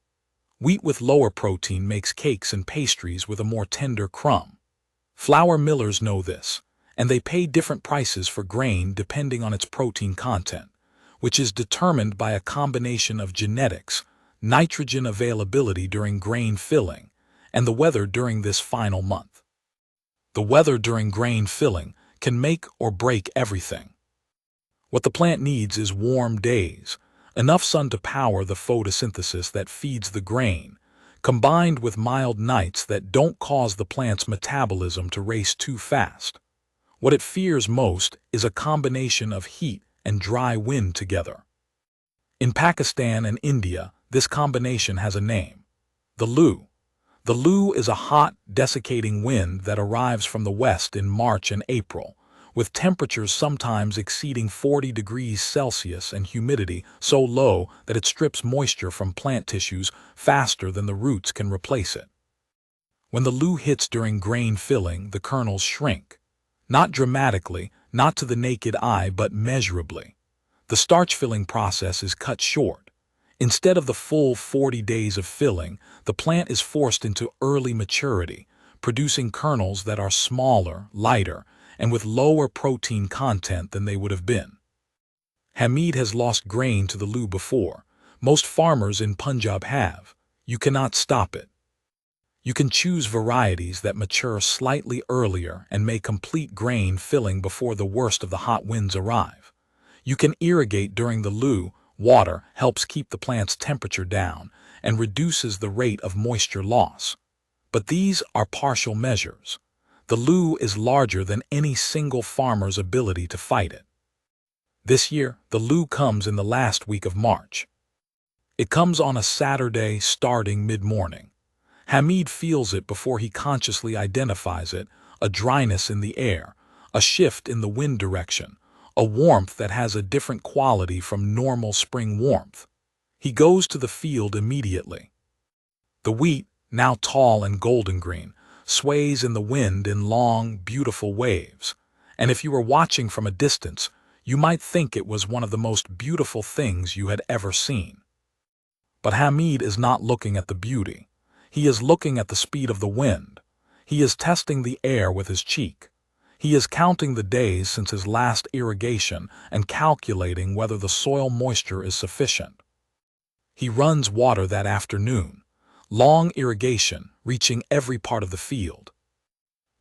Wheat with lower protein makes cakes and pastries with a more tender crumb. Flour millers know this, and they pay different prices for grain depending on its protein content, which is determined by a combination of genetics, nitrogen availability during grain filling, and the weather during this final month. The weather during grain filling can make or break everything. What the plant needs is warm days, enough sun to power the photosynthesis that feeds the grain, combined with mild nights that don't cause the plant's metabolism to race too fast. What it fears most is a combination of heat and dry wind together. In Pakistan and India, this combination has a name: the Lu. The Lu is a hot, desiccating wind that arrives from the west in March and April, with temperatures sometimes exceeding 40 degrees Celsius and humidity so low that it strips moisture from plant tissues faster than the roots can replace it. When the Lu hits during grain filling, the kernels shrink. Not dramatically, not to the naked eye, but measurably. The starch filling process is cut short. Instead of the full 40 days of filling, the plant is forced into early maturity, producing kernels that are smaller, lighter, and with lower protein content than they would have been. Hamid has lost grain to the Lu before. Most farmers in Punjab have. You cannot stop it. You can choose varieties that mature slightly earlier and may complete grain filling before the worst of the hot winds arrive. You can irrigate during the Lu. Water helps keep the plant's temperature down and reduces the rate of moisture loss. But these are partial measures. The Lu is larger than any single farmer's ability to fight it. This year, the Lu comes in the last week of March. It comes on a Saturday starting mid-morning. Hamid feels it before he consciously identifies it: a dryness in the air, a shift in the wind direction, a warmth that has a different quality from normal spring warmth. He goes to the field immediately. The wheat, now tall and golden green, sways in the wind in long, beautiful waves, and if you were watching from a distance, you might think it was one of the most beautiful things you had ever seen. But Hamid is not looking at the beauty. He is looking at the speed of the wind. He is testing the air with his cheek. He is counting the days since his last irrigation and calculating whether the soil moisture is sufficient. He runs water that afternoon, long irrigation reaching every part of the field.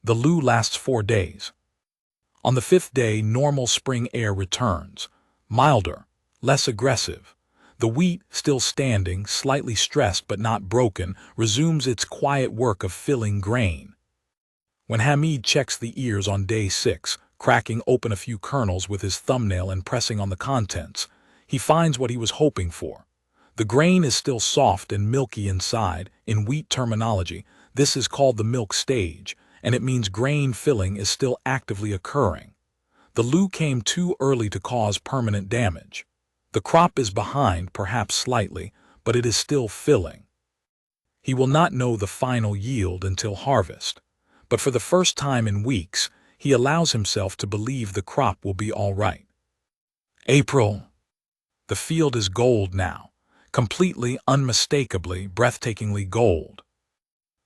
The Lu lasts 4 days. On the 5th day, normal spring air returns, milder, less aggressive. The wheat, still standing, slightly stressed but not broken, resumes its quiet work of filling grain. When Hamid checks the ears on day 6, cracking open a few kernels with his thumbnail and pressing on the contents, he finds what he was hoping for. The grain is still soft and milky inside. In wheat terminology, this is called the milk stage, and it means grain filling is still actively occurring. The Lu came too early to cause permanent damage. The crop is behind, perhaps slightly, but it is still filling. He will not know the final yield until harvest. But for the first time in weeks, he allows himself to believe the crop will be all right. April. The field is gold now, completely, unmistakably, breathtakingly gold.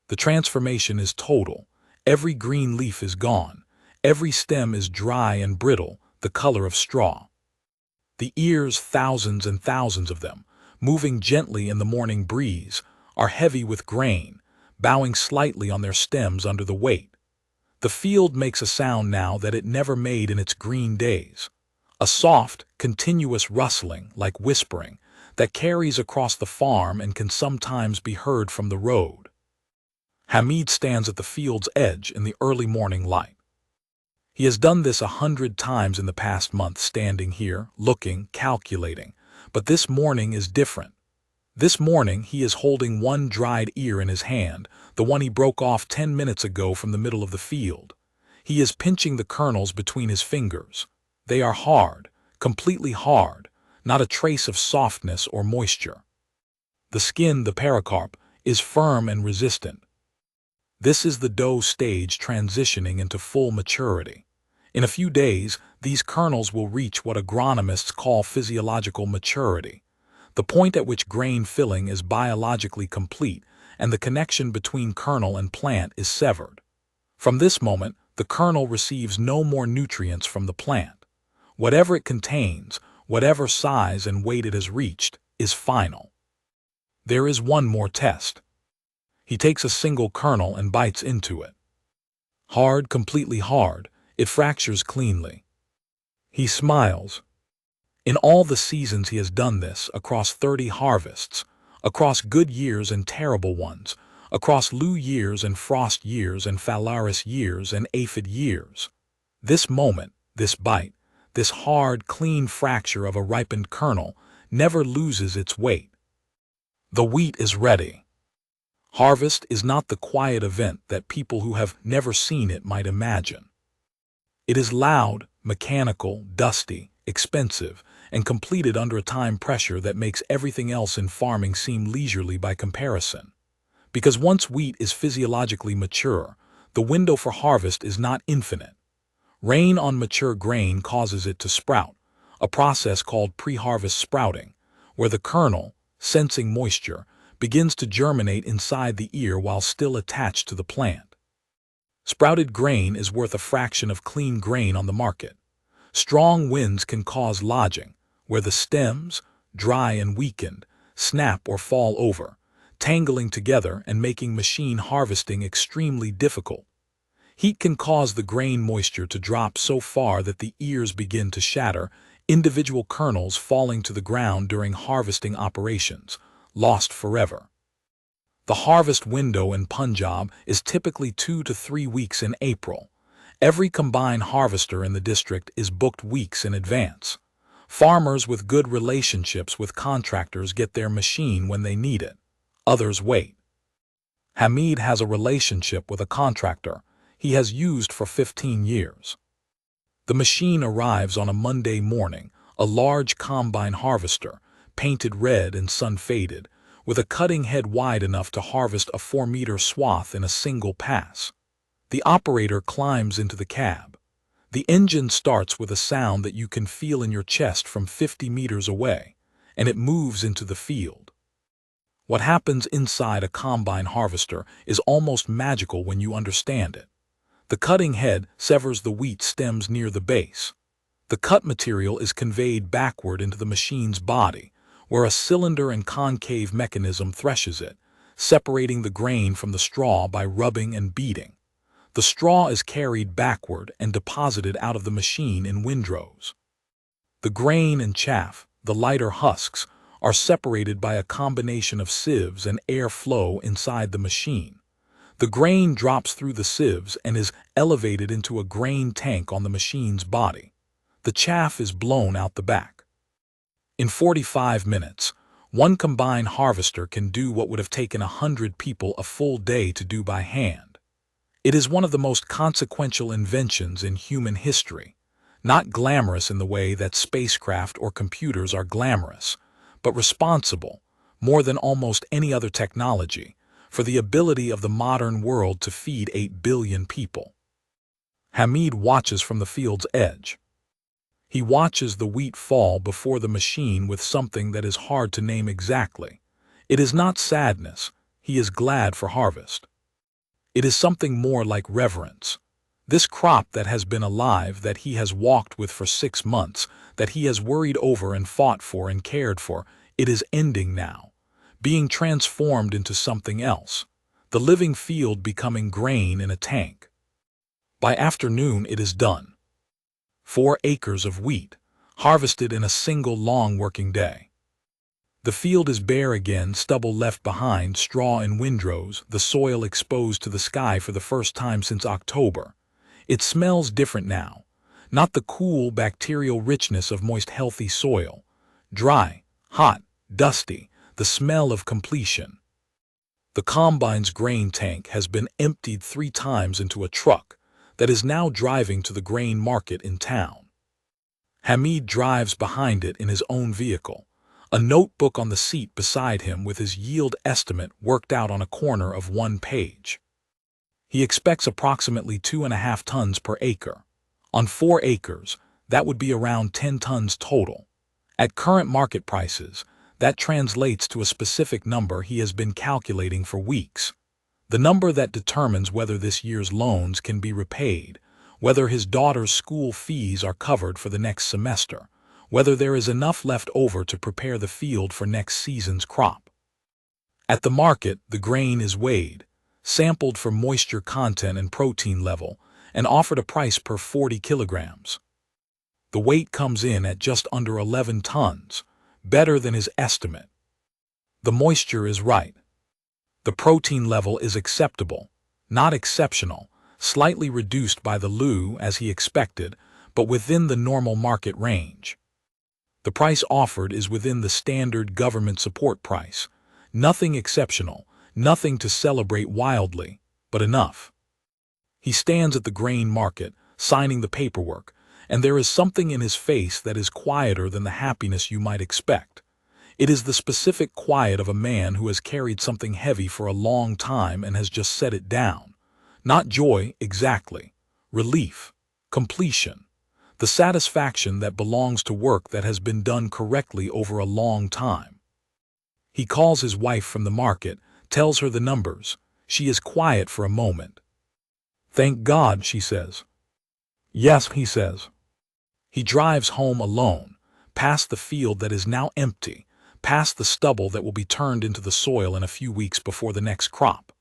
The transformation is total. Every green leaf is gone. Every stem is dry and brittle, the color of straw. The ears, thousands and thousands of them, moving gently in the morning breeze, are heavy with grain, bowing slightly on their stems under the weight. The field makes a sound now that it never made in its green days. A soft, continuous rustling, like whispering, that carries across the farm and can sometimes be heard from the road. Hamid stands at the field's edge in the early morning light. He has done this 100 times in the past month, standing here, looking, calculating. But this morning is different. This morning he is holding one dried ear in his hand, the one he broke off 10 minutes ago from the middle of the field. He is pinching the kernels between his fingers. They are hard, completely hard, not a trace of softness or moisture. The skin, the pericarp, is firm and resistant. This is the dough stage transitioning into full maturity. In a few days, these kernels will reach what agronomists call physiological maturity, the point at which grain filling is biologically complete and the connection between kernel and plant is severed. From this moment, the kernel receives no more nutrients from the plant. Whatever it contains, whatever size and weight it has reached, is final. There is one more test. He takes a single kernel and bites into it. Hard, completely hard, it fractures cleanly. He smiles. In all the seasons he has done this, across 30 harvests, across good years and terrible ones, across lew years and frost years and phalaris years and aphid years. This moment, this bite, this hard, clean fracture of a ripened kernel never loses its weight. The wheat is ready. Harvest is not the quiet event that people who have never seen it might imagine. It is loud, mechanical, dusty, expensive, and completed under a time pressure that makes everything else in farming seem leisurely by comparison. Because once wheat is physiologically mature, the window for harvest is not infinite. Rain on mature grain causes it to sprout, a process called pre-harvest sprouting, where the kernel, sensing moisture, begins to germinate inside the ear while still attached to the plant. Sprouted grain is worth a fraction of clean grain on the market. Strong winds can cause lodging, where the stems, dry and weakened, snap or fall over, tangling together and making machine harvesting extremely difficult. Heat can cause the grain moisture to drop so far that the ears begin to shatter, individual kernels falling to the ground during harvesting operations, lost forever. The harvest window in Punjab is typically 2 to 3 weeks in April. Every combine harvester in the district is booked weeks in advance. Farmers with good relationships with contractors get their machine when they need it. Others wait. Hamid has a relationship with a contractor he has used for 15 years. The machine arrives on a Monday morning, a large combine harvester, painted red and sun-faded, with a cutting head wide enough to harvest a 4-meter swath in a single pass. The operator climbs into the cab. The engine starts with a sound that you can feel in your chest from 50 meters away, and it moves into the field. What happens inside a combine harvester is almost magical when you understand it. The cutting head severs the wheat stems near the base. The cut material is conveyed backward into the machine's body, where a cylinder and concave mechanism threshes it, separating the grain from the straw by rubbing and beating. The straw is carried backward and deposited out of the machine in windrows. The grain and chaff, the lighter husks, are separated by a combination of sieves and air flow inside the machine. The grain drops through the sieves and is elevated into a grain tank on the machine's body. The chaff is blown out the back. In 45 minutes, one combine harvester can do what would have taken 100 people a full day to do by hand. It is one of the most consequential inventions in human history, not glamorous in the way that spacecraft or computers are glamorous, but responsible, more than almost any other technology, for the ability of the modern world to feed 8 billion people. Hamid watches from the field's edge. He watches the wheat fall before the machine with something that is hard to name exactly. It is not sadness. He is glad for harvest. It is something more like reverence. This crop that has been alive, that he has walked with for 6 months, that he has worried over and fought for and cared for, it is ending now, being transformed into something else. The living field becoming grain in a tank. By afternoon it is done. 4 acres of wheat, harvested in a single long working day. The field is bare again, stubble left behind, straw in windrows, the soil exposed to the sky for the first time since October. It smells different now, not the cool, bacterial richness of moist, healthy soil. Dry, hot, dusty, the smell of completion. The combine's grain tank has been emptied 3 times into a truck that is now driving to the grain market in town. Hamid drives behind it in his own vehicle, a notebook on the seat beside him with his yield estimate worked out on a corner of 1 page. He expects approximately 2.5 tons per acre. On 4 acres, that would be around 10 tons total. At current market prices, that translates to a specific number he has been calculating for weeks. The number that determines whether this year's loans can be repaid, whether his daughter's school fees are covered for the next semester, whether there is enough left over to prepare the field for next season's crop. At the market, the grain is weighed, sampled for moisture content and protein level, and offered a price per 40 kilograms. The weight comes in at just under 11 tons, better than his estimate. The moisture is right. The protein level is acceptable, not exceptional, slightly reduced by the loo as he expected, but within the normal market range. The price offered is within the standard government support price. Nothing exceptional, nothing to celebrate wildly, but enough. He stands at the grain market, signing the paperwork, and there is something in his face that is quieter than the happiness you might expect. It is the specific quiet of a man who has carried something heavy for a long time and has just set it down. Not joy, exactly. Relief. Completion. The satisfaction that belongs to work that has been done correctly over a long time. He calls his wife from the market, tells her the numbers. She is quiet for a moment. "Thank God," she says. "Yes," he says. He drives home alone, past the field that is now empty, past the stubble that will be turned into the soil in a few weeks before the next crop.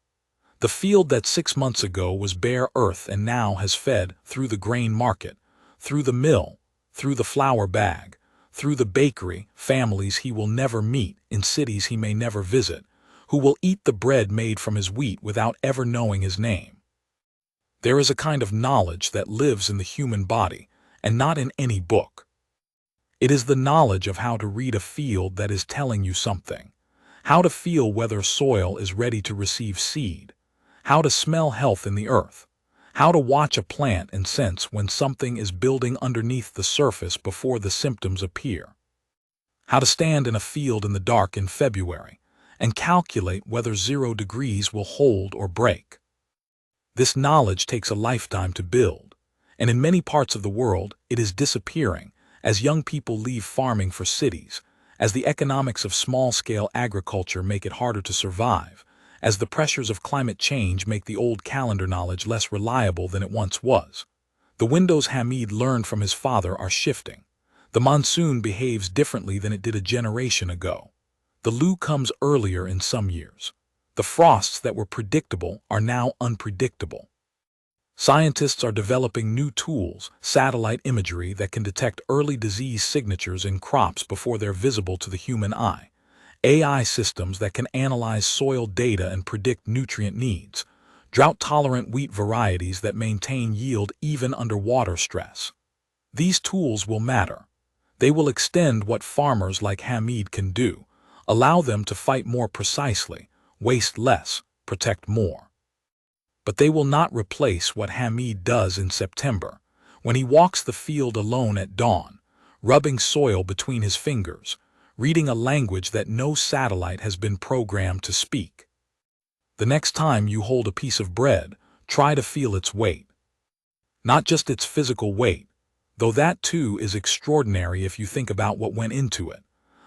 The field that 6 months ago was bare earth and now has fed through the grain market, through the mill, through the flour bag, through the bakery, families he will never meet in cities he may never visit, who will eat the bread made from his wheat without ever knowing his name. There is a kind of knowledge that lives in the human body and not in any book. It is the knowledge of how to read a field that is telling you something, how to feel whether soil is ready to receive seed, how to smell health in the earth, how to watch a plant and sense when something is building underneath the surface before the symptoms appear, how to stand in a field in the dark in February and calculate whether 0 degrees will hold or break. This knowledge takes a lifetime to build, and in many parts of the world it is disappearing as young people leave farming for cities, as the economics of small-scale agriculture make it harder to survive, as the pressures of climate change make the old calendar knowledge less reliable than it once was. The windows Hamid learned from his father are shifting. The monsoon behaves differently than it did a generation ago. The loo comes earlier in some years. The frosts that were predictable are now unpredictable. Scientists are developing new tools, satellite imagery that can detect early disease signatures in crops before they're visible to the human eye. AI systems that can analyze soil data and predict nutrient needs. Drought-tolerant wheat varieties that maintain yield even under water stress. These tools will matter. They will extend what farmers like Hamid can do, allow them to fight more precisely, waste less, protect more. But they will not replace what Hamid does in September, when he walks the field alone at dawn, rubbing soil between his fingers, reading a language that no satellite has been programmed to speak. The next time you hold a piece of bread, try to feel its weight. Not just its physical weight, though that too is extraordinary if you think about what went into it.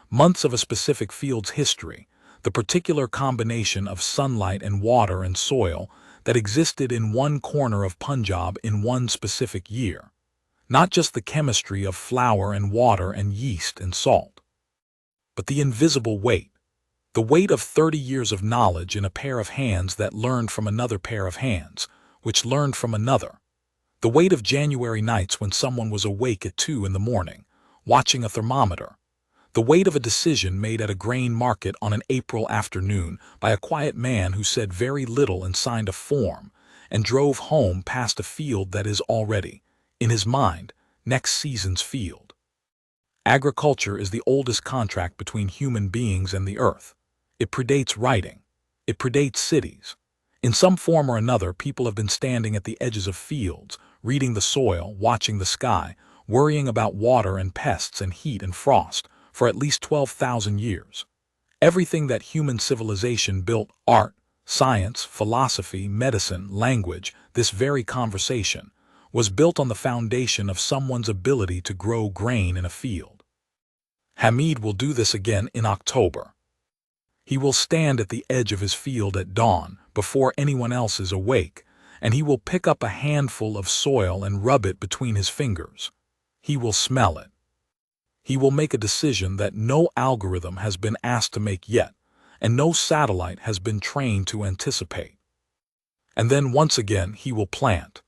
Months of a specific field's history, the particular combination of sunlight and water and soil that existed in one corner of Punjab in one specific year. Not just the chemistry of flour and water and yeast and salt, but the invisible weight. The weight of 30 years of knowledge in a pair of hands that learned from another pair of hands, which learned from another. The weight of January nights when someone was awake at 2 in the morning, watching a thermometer. The weight of a decision made at a grain market on an April afternoon by a quiet man who said very little and signed a form, and drove home past a field that is already, in his mind, next season's field. Agriculture is the oldest contract between human beings and the earth. It predates writing. It predates cities. In some form or another, people have been standing at the edges of fields, reading the soil, watching the sky, worrying about water and pests and heat and frost, for at least 12,000 years. Everything that human civilization built, art, science, philosophy, medicine, language, this very conversation, was built on the foundation of someone's ability to grow grain in a field. Hamid will do this again in October. He will stand at the edge of his field at dawn, before anyone else is awake, and he will pick up a handful of soil and rub it between his fingers. He will smell it. He will make a decision that no algorithm has been asked to make yet, and no satellite has been trained to anticipate. And then once again he will plant.